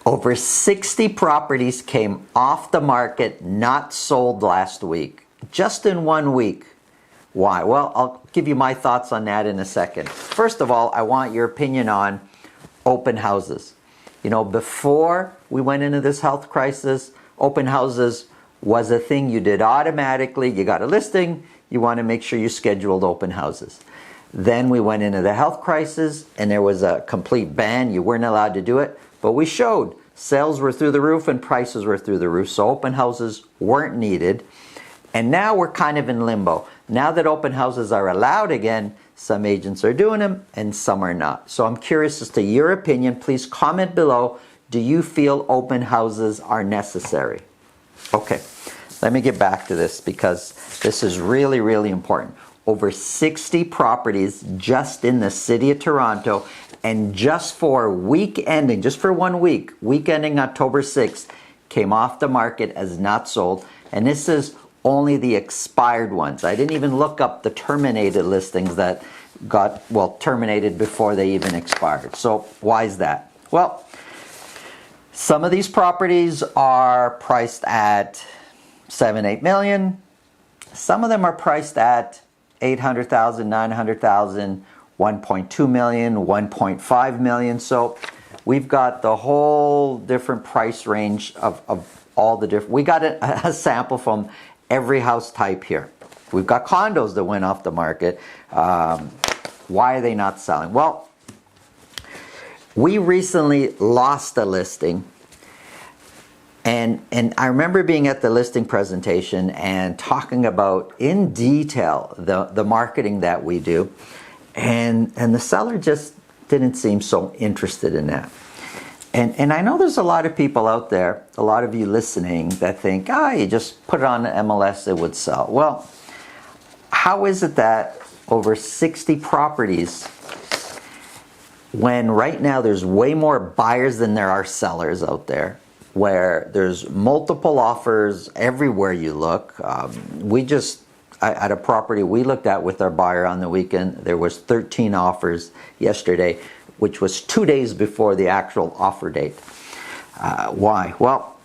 Over 60 properties came off the market, not sold last week. Just in 1 week. Why? Well, I'll give you my thoughts on that in a second. First of all, I want your opinion on open houses. You know, before we went into this health crisis, open houses was a thing you did automatically. You got a listing, you want to make sure you scheduled open houses. Then we went into the health crisis and there was a complete ban. You weren't allowed to do it, but we showed sales were through the roof and prices were through the roof, so open houses weren't needed. And now we're kind of in limbo. Now that open houses are allowed again, some agents are doing them and some are not. So I'm curious as to your opinion. Please comment below. Do you feel open houses are necessary? Okay, let me get back to this because this is really, really important. Over 60 properties just in the city of Toronto, and just for week ending, just for 1 week, week ending October 6th, came off the market as not sold. And this is only the expired ones. I didn't even look up the terminated listings that got, well, terminated before they even expired. So why is that? Well, some of these properties are priced at 7, 8 million. Some of them are priced at 800,000, 900,000, 1.2 million, 1.5 million. So we've got the whole different price range of all the different, we got a sample from every house type here. We've got condos that went off the market. Why are they not selling? Well, we recently lost a listing, and I remember being at the listing presentation and talking about in detail the marketing that we do, and the seller just didn't seem so interested in that. And I know there's a lot of people out there, a lot of you listening, that think, you just put it on the MLS, it would sell. Well, how is it that over 60 properties, when right now there's way more buyers than there are sellers out there, where there's multiple offers everywhere you look. At a property we looked at with our buyer on the weekend, there was 13 offers yesterday, which was 2 days before the actual offer date. Why? Well,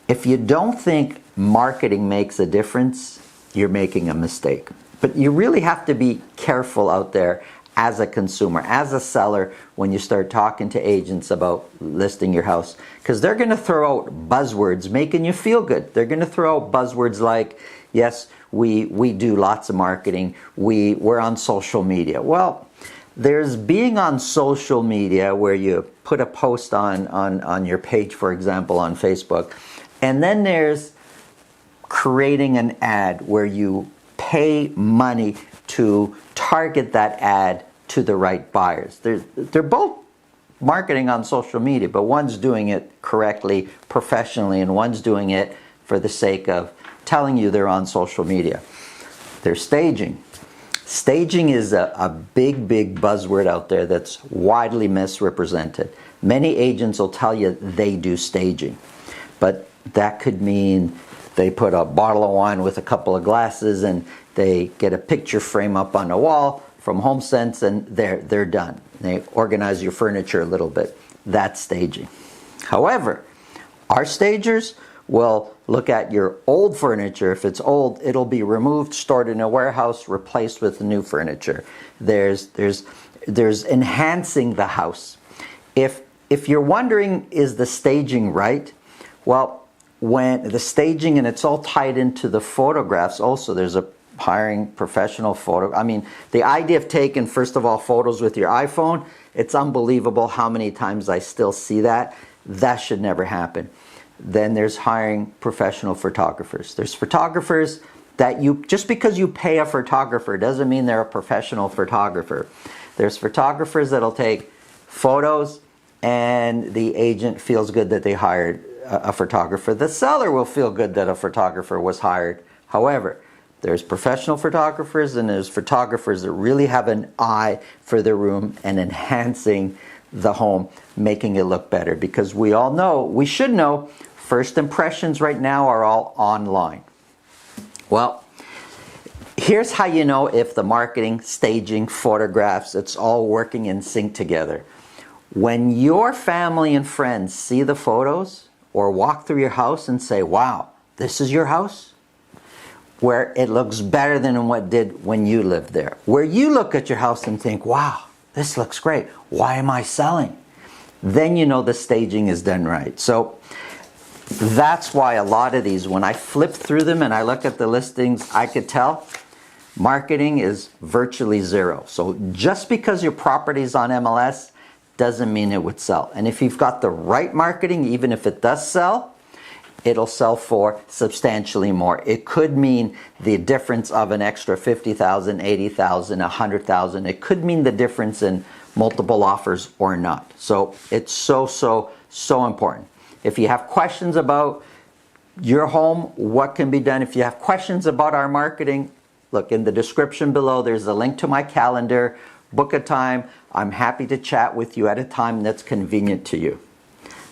if you don't think marketing makes a difference, you're making a mistake. But you really have to be careful out there as a consumer, as a seller, when you start talking to agents about listing your house, because they're going to throw out buzzwords making you feel good. They're going to throw out buzzwords like, yes, we do lots of marketing, we're on social media. Well, there's being on social media where you put a post on your page, for example, on Facebook, and then there's creating an ad where you pay money to target that ad to the right buyers. They're both marketing on social media, but one's doing it correctly, professionally, and one's doing it for the sake of telling you they're on social media. They're staging. Staging is a big, big buzzword out there that's widely misrepresented. Many agents will tell you they do staging, but that could mean they put a bottle of wine with a couple of glasses and they get a picture frame up on the wall from HomeSense and they're done. They organize your furniture a little bit. That's staging. However, our stagers will look at your old furniture. If it's old, it'll be removed, stored in a warehouse, replaced with new furniture. There's enhancing the house. If you're wondering, is the staging right? Well, when the staging, and it's all tied into the photographs also, there's a hiring professional photo. I mean, the idea of taking, first of all, photos with your iPhone, it's unbelievable how many times I still see that. That should never happen. Then there's hiring professional photographers. There's photographers that just because you pay a photographer doesn't mean they're a professional photographer. There's photographers that'll take photos and the agent feels good that they hired a photographer. The seller will feel good that a photographer was hired. However, there's professional photographers and there's photographers that really have an eye for the room and enhancing the home, making it look better. Because we all know, we should know, first impressions right now are all online. Well, here's how you know if the marketing, staging, photographs, it's all working in sync together. When your family and friends see the photos or walk through your house and say, wow, this is your house, where it looks better than what it did when you lived there. Where you look at your house and think, wow, this looks great. Why am I selling? Then you know the staging is done right. So that's why a lot of these, when I flip through them and I look at the listings, I could tell marketing is virtually zero. So just because your property is on MLS doesn't mean it would sell. And if you've got the right marketing, even if it does sell, it'll sell for substantially more. It could mean the difference of an extra 50,000, 80,000, 100,000. It could mean the difference in multiple offers or not. So it's so important. If you have questions about your home, what can be done, if you have questions about our marketing, look in the description below, there's a link to my calendar. Book a time. I'm happy to chat with you at a time that's convenient to you.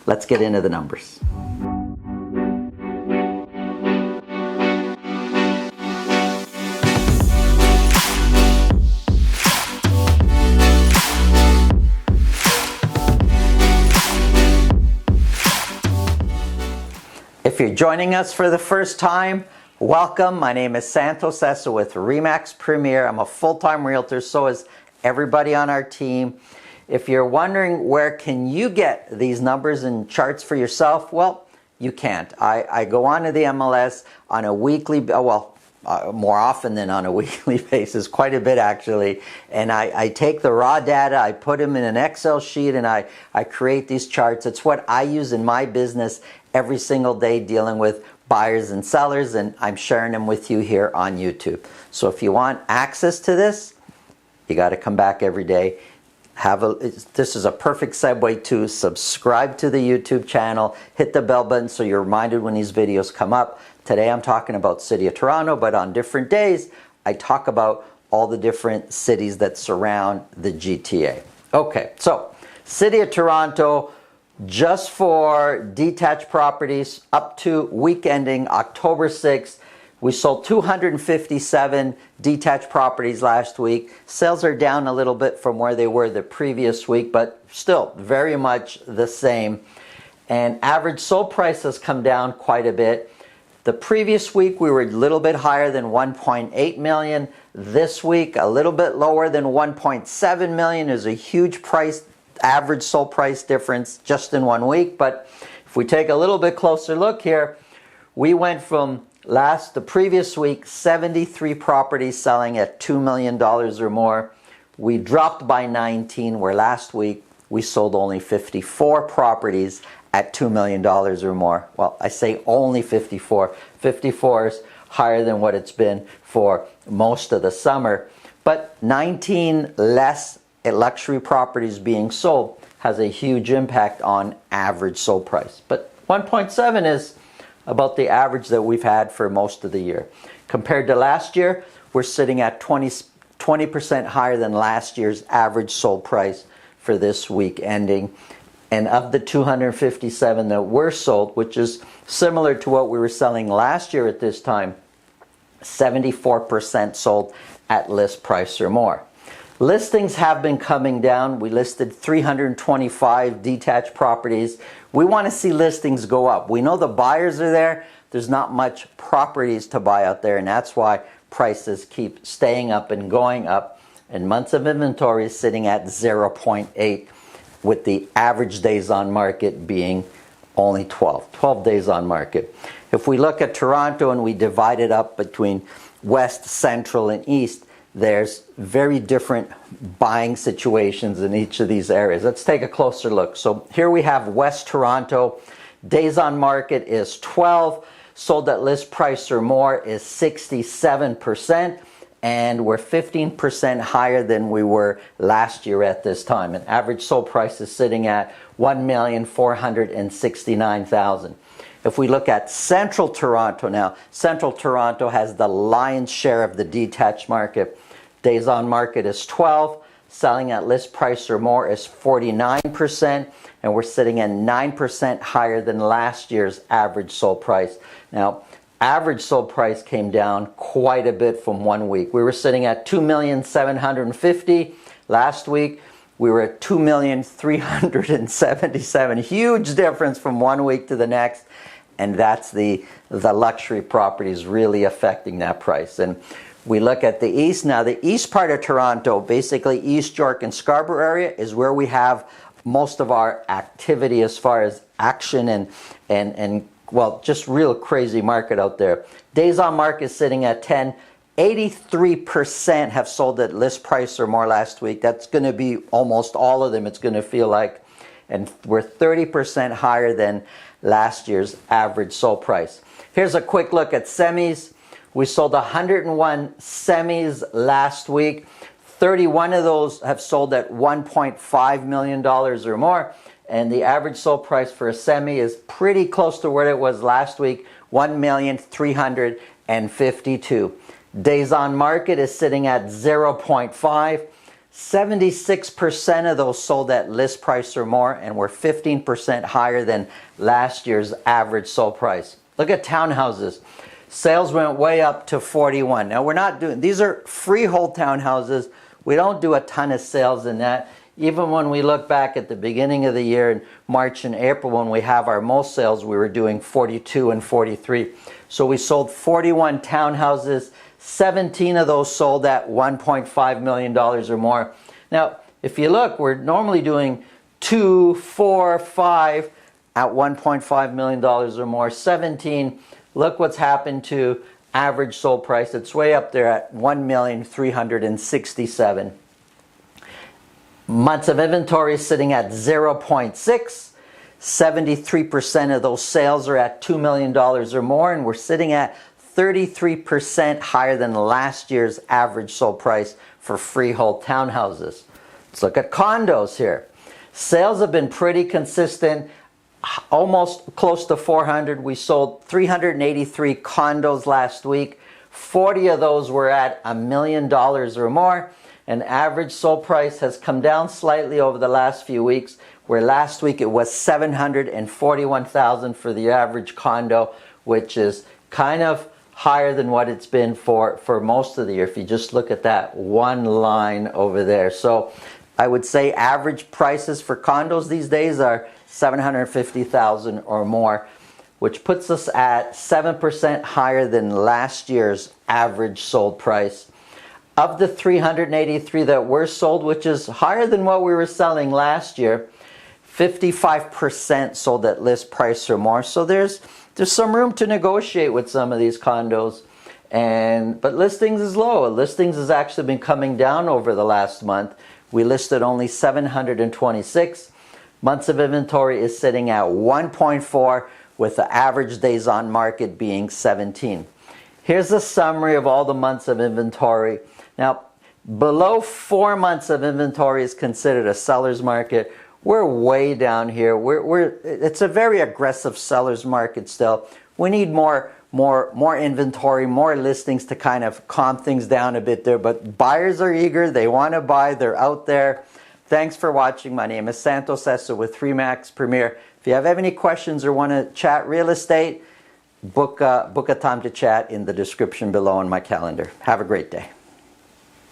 Let's get into the numbers. If you're joining us for the first time, welcome. My name is Santo Sessa with RE/MAX Premier. I'm a full-time realtor, so is everybody on our team. If you're wondering where can you get these numbers and charts for yourself, well, you can't. I go onto the MLS on a weekly, more often than on a weekly basis, quite a bit actually, and I take the raw data, I put them in an Excel sheet, and I create these charts. It's what I use in my business every single day, dealing with buyers and sellers, and I'm sharing them with you here on YouTube. So if you want access to this, you got to come back every day. This is a perfect segue to subscribe to the YouTube channel, hit the bell button so you're reminded when these videos come up. Today I'm talking about City of Toronto, but on different days I talk about all the different cities that surround the GTA. Okay, so City of Toronto, just for detached properties up to week ending October 6th, we sold 257 detached properties last week. Sales are down a little bit from where they were the previous week, but still very much the same. And average sold price has come down quite a bit. The previous week we were a little bit higher than 1.8 million. This week a little bit lower than 1.7 million. There's a huge average sold price difference just in 1 week. But if we take a little bit closer look here, we went from the previous week, 73 properties selling at $2 million or more. We dropped by 19, where last week we sold only 54 properties at $2 million or more. Well, I say only 54. 54 is higher than what it's been for most of the summer. But 19 less luxury properties being sold has a huge impact on average sold price. But 1.7 is about the average that we've had for most of the year. Compared to last year, we're sitting at 20% higher than last year's average sold price for this week ending. And of the 257 that were sold, which is similar to what we were selling last year at this time, 74% sold at list price or more. Listings have been coming down. We listed 325 detached properties. We want to see listings go up. We know the buyers are there. There's not much properties to buy out there, and that's why prices keep staying up and going up. And months of inventory is sitting at 0.8, with the average days on market being only 12 days on market. If we look at Toronto and we divide it up between west, central, and east, there's very different buying situations in each of these areas. Let's take a closer look. So here we have West Toronto. Days on market is 12. Sold at list price or more is 67%. And we're 15% higher than we were last year at this time. And average sold price is sitting at $1,469,000. If we look at Central Toronto now, Central Toronto has the lion's share of the detached market. Days on market is 12. Selling at list price or more is 49%. And we're sitting at 9% higher than last year's average sold price. Now, average sold price came down quite a bit from 1 week. We were sitting at $2,750,000 last week. we were at 2,377,000. Huge difference from one week to the next. And that's the luxury properties really affecting that price. And we look at the east. Now, the east part of Toronto, basically East York and Scarborough area, is where we have most of our activity as far as action and well, just real crazy market out there. Days on market is sitting at 10. 83% have sold at list price or more last week. That's going to be almost all of them, it's going to feel like. And we're 30% higher than last year's average sold price. Here's a quick look at semis. We sold 101 semis last week. 31 of those have sold at $1.5 million or more. And the average sold price for a semi is pretty close to where it was last week, $1,352,000. Days on market is sitting at 0.5. 76% of those sold at list price or more, and we're 15% higher than last year's average sold price. Look at townhouses. Sales went way up to 41. Now, we're not doing, these are freehold townhouses. We don't do a ton of sales in that. Even when we look back at the beginning of the year in March and April, when we have our most sales, we were doing 42 and 43. So we sold 41 townhouses. 17 of those sold at $1.5 million or more. Now, if you look, we're normally doing 2, 4, 5 at $1.5 million or more. 17, look what's happened to average sold price. It's way up there at $1,367,000. Months of inventory is sitting at 0.6. 73% of those sales are at $2 million or more, and we're sitting at 33% higher than last year's average sold price for freehold townhouses. Let's look at condos here. Sales have been pretty consistent, almost close to 400. We sold 383 condos last week. 40 of those were at $1 million or more. And average sold price has come down slightly over the last few weeks, where last week it was $741,000 for the average condo, which is kind of higher than what it's been for most of the year, if you just look at that one line over there. So I would say average prices for condos these days are $750,000 or more, which puts us at 7% higher than last year's average sold price. Of the 383 that were sold, which is higher than what we were selling last year, 55% sold at list price or more. So there's some room to negotiate with some of these condos, but listings is low. Listings has actually been coming down over the last month. We listed only 726. Months of inventory is sitting at 1.4, with the average days on market being 17. Here's a summary of all the months of inventory. Now, below 4 months of inventory is considered a seller's market. We're way down here. It's a very aggressive seller's market still. We need more inventory, more listings to kind of calm things down a bit there. But buyers are eager. They want to buy. They're out there. Thanks for watching. My name is Santo Sessa with Remax Premier. If you have any questions or want to chat real estate, book a time to chat in the description below on my calendar. Have a great day.